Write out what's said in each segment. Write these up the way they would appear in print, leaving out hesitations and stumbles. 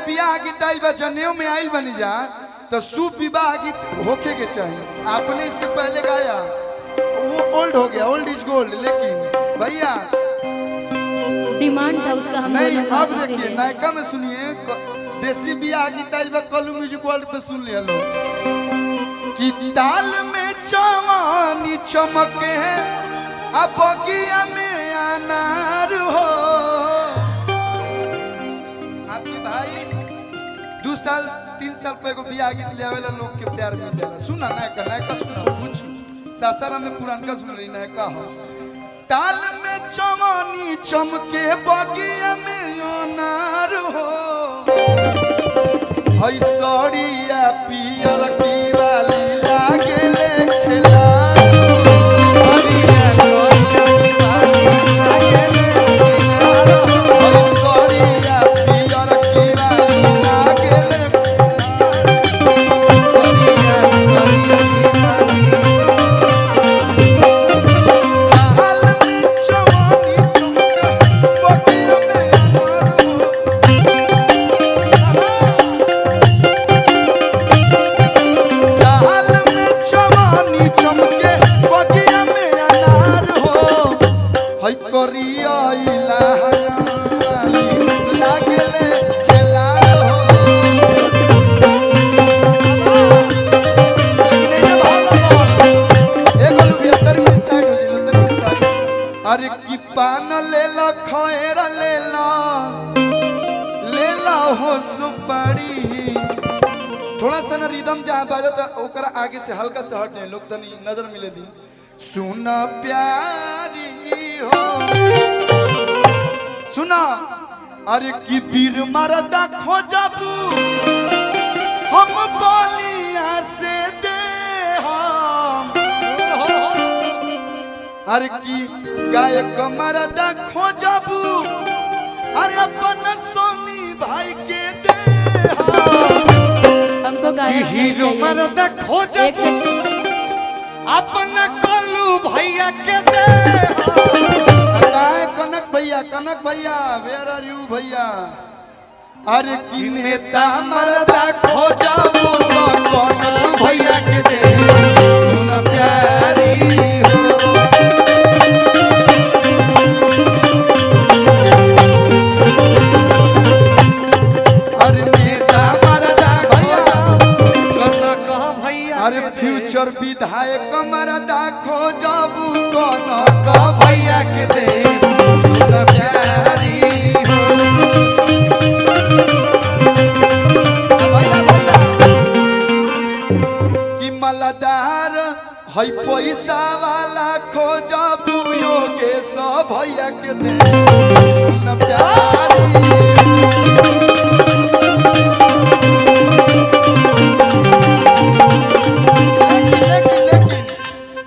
बियाह गीत आइल बा जनेऊ में आइल बनी जा तो शुभ विवाह गीत होके के चाहिए। आपने इसके पहले गाया वो ओल्ड हो गया, ओल्ड इज गोल्ड। लेकिन भैया डिमांड था उसका, हम नहीं अब देखिए नायका में सुनिए देसी बियाह गीत आइल बा कलू म्यूजिक वर्ल्ड पे सुन लिया लो कि ताल में जवानी चमके है अब बगिया में अनार हो। आपके भाई 2 साल 3 साल पे को बियाह गीत ले आवेला लोग के प्यार मिल जाला। सुना नायका सुना कुछ सासाराम में पुरानका सुन रही नायका हो। ताल में जवानी चमके बगिया में अनार हो। हई सड़िया पियर की वाली लागेले खेला अरे की पान ले ला खैर ले ला हो सुपारी। थोड़ा सा ना रिदम जहाँ बाजता ओकरा आगे से हल्का से हट जाए लोग तनी नजर मिले दी। सुना प्यारी हो सुना अरे की बीर मरदा खोजबू हम बोलिया से दे हम। अरे की गायक मरदा खोजबू अरे अपन सोनी भाई के दे हमको हीरो मरदा खोजबू अपन कल्लू भैया के दे। कनक भैया वेयर आर यू भैया। अरे की नेता मरदा खोजबू कल्लू भैया के दे सुन प्यारी फ्यूचर विधायक मरदा खोजबू कनक भैया के दे सुन प्यारी हो। कि मलदार है पैसा वाला खोजबू योगेश भैया के दे सुन प्यारी।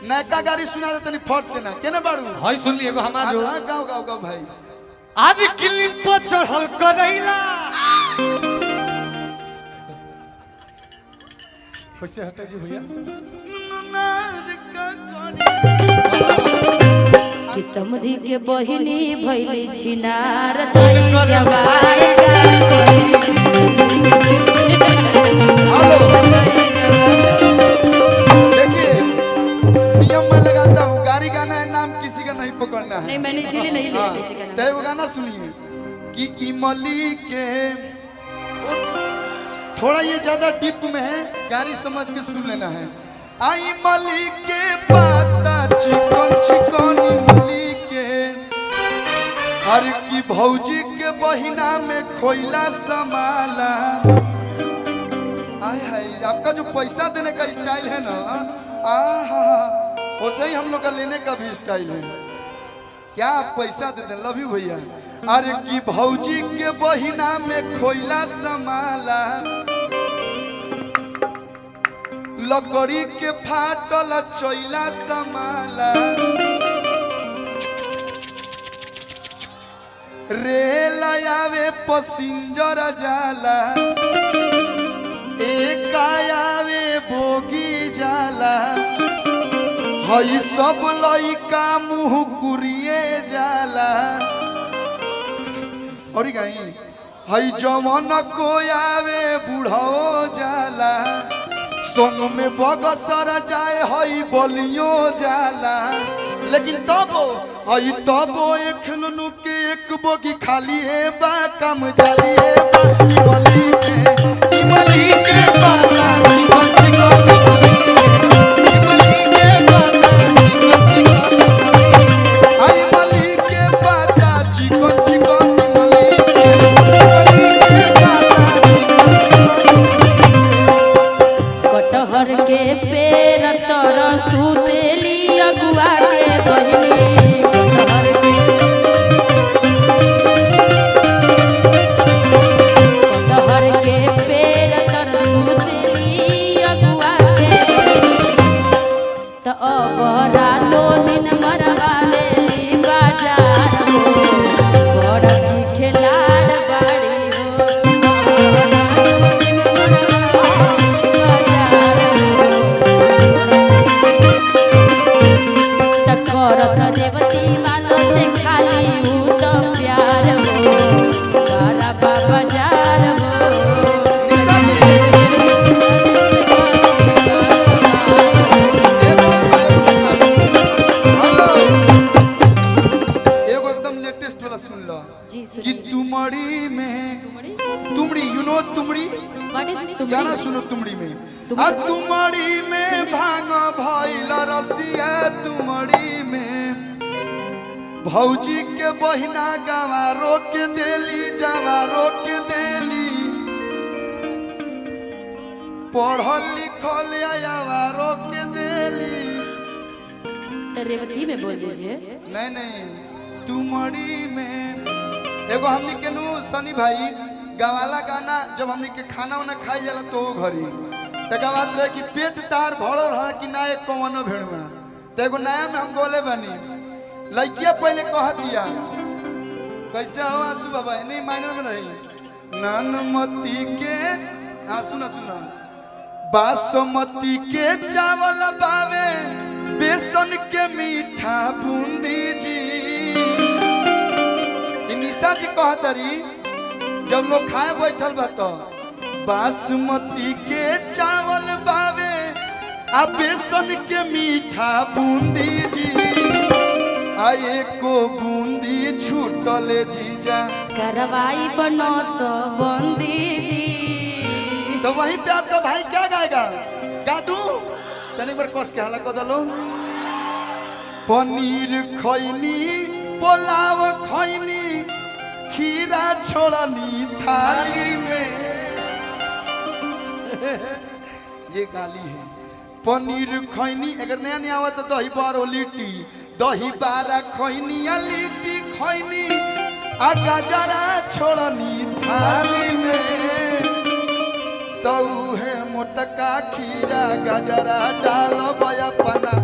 नयका गाड़ी सुना दे तनी फट से ना केने बाड़ू हाय सुन लिए हमार जो गाओ भाई। आज किलिम पर चढ़ल करैला कैसे हटे जी भैया कि समधी के बहिनी भइली छिनार तई जवार किसी का नहीं पकड़ना है। नहीं मैंने इसीलिए नहीं लिया किसी का नाम। वो गाना सुनिए कि इमली के थोड़ा ये ज्यादा डीप में है गाड़ी समझ के सुन लेना है। आई मली के पाता चिकन चिकन इमली के हर की भौजी के बहिना में खोइला समाला। आय हाय आपका जो पैसा देने का स्टाइल है ना वैसे ही हम लोग का लेने का भी स्टाइल है। क्या आप पैसा दे दें लव यू भैया। अरे की भौजी के बहिना में खोइला समाला लकड़ी के फाटल चोइला समाला रेल आवे पसिंजर जाला एक आवे बोगी जाला हई सब लइका मुँह कुरिए जाला। और हई जवन को आवे बुढ़ो जाला संग में बगसर जाए हई बलियो जाला लेकिन तबो हई तबो एक नु के एक बोगी खाली है बा कम जाली है बली के बाला जीवन आई बली के बाता चिकन चिकन कटहर के पेड़ तर सुतेली अगुआ के बहिनी कटहर के पेड़ तर सुतेली अगुआ के तो अब रातो दिन मरवा लेली बाजार हो बड़ खिलाड़ बाड़ी हो टक्कर सदेवती मानो से खाली हूँ तो प्यार हो बड़ा बाबा जार हो एगो एकदम लेटेस्ट वाला सुन लो जी कि सुनिए तुमड़ी में तुमड़ी यू नो तुमड़ी What is this गाना तुमड़ी? सुनो तुमड़ी में तुमड़ी? आ तुमड़ी में भांग भइल रसिया तुमड़ी में भौजी के बहिना गवारो के देली जवारो के देली पढ़ल लिखल आवारो के देली तो रेवती में बोल दीजिए नहीं नहीं तुमड़ी में एगो हमनी के नु सनी भाई गवाला गाना जब हमनी के खाना वाना खाई जाला तो घरी तका बात रहे कि पेट तार भरल रह कि ना एक कवनो भेड़ुआ तो एगो नया में हम बोले बनी लड़किया पहले कह दिया कैसे हो आंसू बाबा नहीं माइनर में रही नानमती के हाँ सुना सुना बासमती के चावल बावे बेसन के मीठा बूंदी जी निशा जी कहतरी जब लोग खाए बैठल बा तो बासमती के चावल बावे आ बेसन के मीठा बूंदी जी आए को बूंदी छूटल जीजा करवाई बनो सो बंदी जी तो वहीं पे आपका भाई क्या गाएगा गा दूं तने एक बार कस के हाला कदलो पनीर खैनी पुलाव खैनी खीरा छोड़नी थाली में ये गाली है पनीर खैनी अगर नया नहीं आवा तो दही बारो लिट्टी दही बारा खैनी या लिट्टी खैनी आ गजरा छोड़नी थाली में तो है मोटका खीरा गजरा डालो बया पना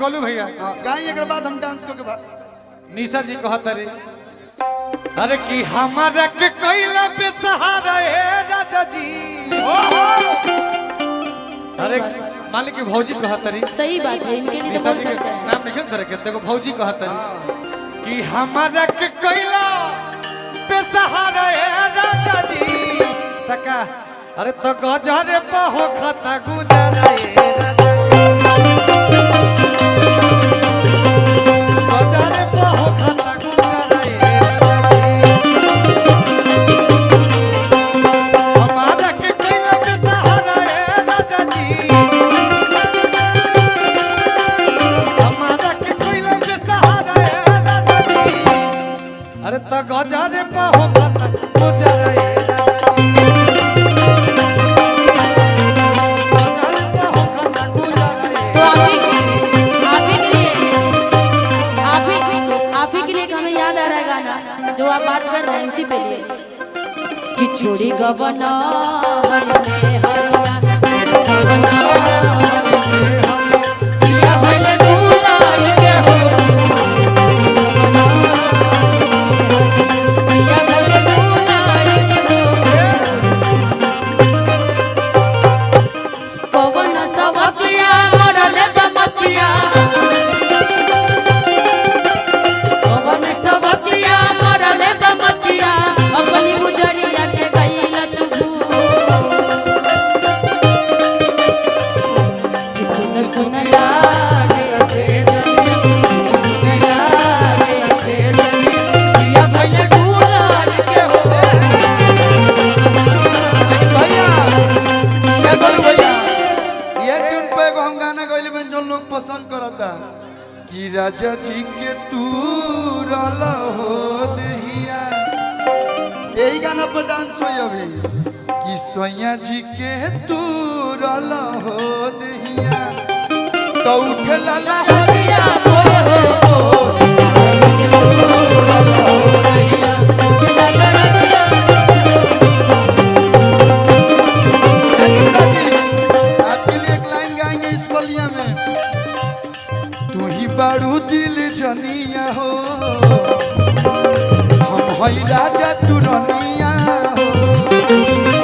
गोलू भैया गाई एक बाद हम डांस करके बाद निशा जी कहता रे अरे कि हमारा के कैला बेसहारा है राजा जी अरे मालिक की भौजी कहता रे सही बात है इनके लिए तो निशा बोल जी के सकते हैं नाम लिखे तरह के देखो भौजी कहता रे कि हमारा के कैला बेसहारा है राजा जी तका अरे तो गजरे पहो खता गुजरा है राजा गजरे पहो खता गुजरा है अरे तो गजरे पहो खता गुजर ए राजा तो आप ही के लिए हमें याद आ रहा है गाना जो आप बात कर रहे हैं इसी पे लिए कि छोड़ी गवना हरिया भले गुलाल के हो पिया भले गुलाल के हो पवन सवतिया मरल बमतिया पवन सवतिया मरल बमतिया अपनी गुजरिया के गईला तू सुन सुन लागे से सुन लागे से पिया भले गुलाल के हो भैया ये ट्यून पे एगो हम गाना गइले में जो लोग पसंद करता कि राजा जी के तू रला हो दहिया यही गाना पर डांस होई अभी कि सोया जी के तू रला हो दहिया तो उठे लाला हरिया हो आपके लिए एक लाइन गाएंगे इस बलिया में तू ही बारू दिल जनिया हो हम हई राजा तू रनिया हो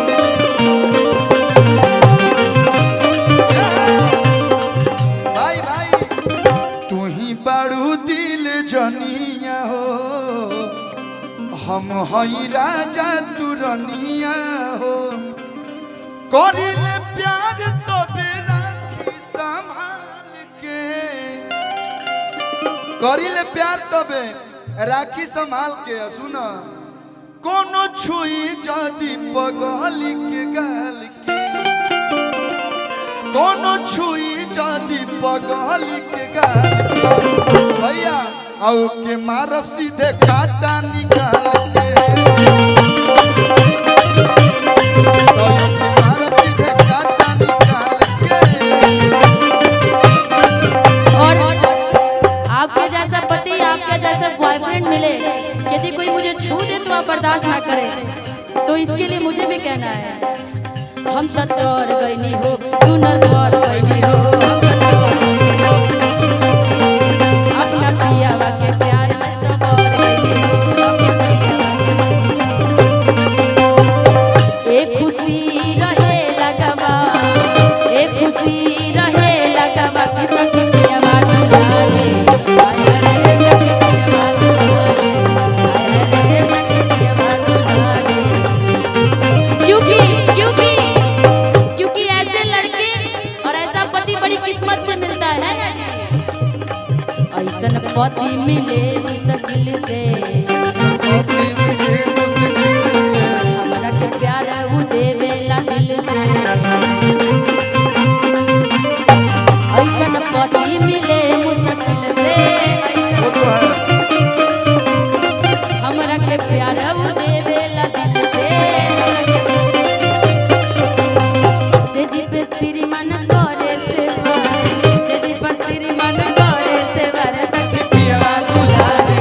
भाई भाई तू ही बारू दिल जनिया हो हम हई राजा तू रनिया हो करिले प्यार तो बेराखी संभाल के करिले प्यार तबे राखी संभाल के सुन कोनो छुई जदी पगली के गाल के कोनो छुई जदी पगली के गाल के भैया आओ के मारब सीधे काटा निकाल के और आपके जैसा पति आपके जैसा बॉयफ्रेंड मिले यदि कोई मुझे छू दे तो आप बर्दाश्त ना करें तो इसके लिए मुझे भी कहना है हम तत्वर गईनी हो सुनर तोर गईनी हो अपना पियावा के प्यार में सबर गईनी हो एक खुशी रहे लगवा एक खुशी रहे लगवा कि सखी पियावा दुलारे क्योंकि ऐसे लड़के और ऐसा पति बड़ी किस्मत से मिलता है ना जी ऐसा पति मिले मुश्किल से हमरा के प्यार वो देवेला दिल से ऐसा पति मिले मुश्किल से हमरा के प्यार वो देवेला दिल से जी पे श्रीमान करे से जी पे श्रीमान करे से बारे सखी पियावा दुलारे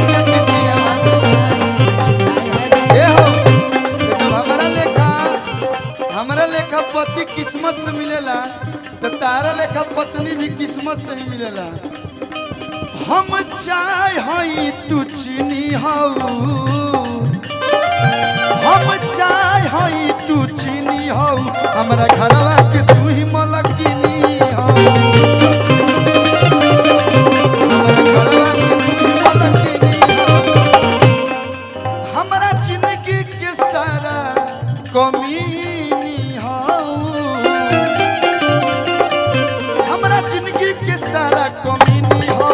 सखी पियावा दुलारे ए हो हमरा लेखा पति किस्मत से मिलेला तो तारा लेखा पत्नी भी किस्मत से ही मिलेला हम चाय हई तू चीनी हऊ हम चाय हई तू चीनी हऊ हमरा घरवा के तू ही मलकिनी हऊ हमरा घरवा के तू ही मलकिनी हऊ हमरा जिंदगी के सारा कमीनी हऊ हमरा जिंदगी के सारा कमीनी हऊ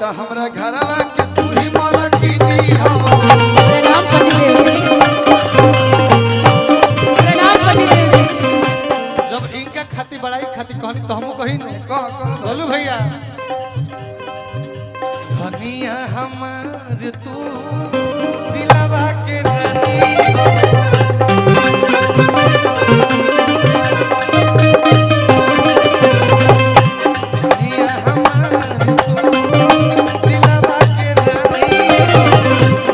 तो हमरा घरवा के तू ही मलकिनी हऊ प्रणाम पतिदेव जी प्रणाम पतिदेव जी जब इनका खाती बड़ाई खाती कहनी तो हमको कही नहीं कह बोलू भैया धनिया हमार तू दिलवा के रानी धनिया हमार तू दिलवा के रानी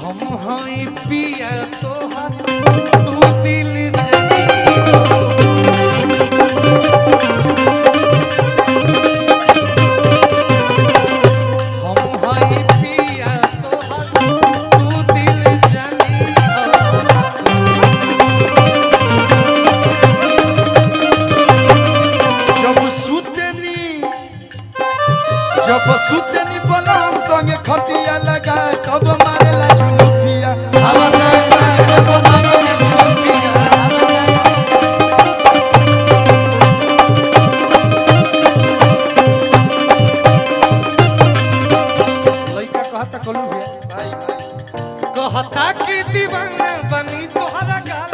हम हई पिया तोहर तू दिल जानी हम हई पिया तोहर तू दिल जानी जब सुतनी बलम संगे खटिया लगाए तब मारेला झुलुकिया हवा से जब मारेला झुलुकिया लइका कहता कलू भैया भाई कहता कि दीवाना बनी तोहरा गाल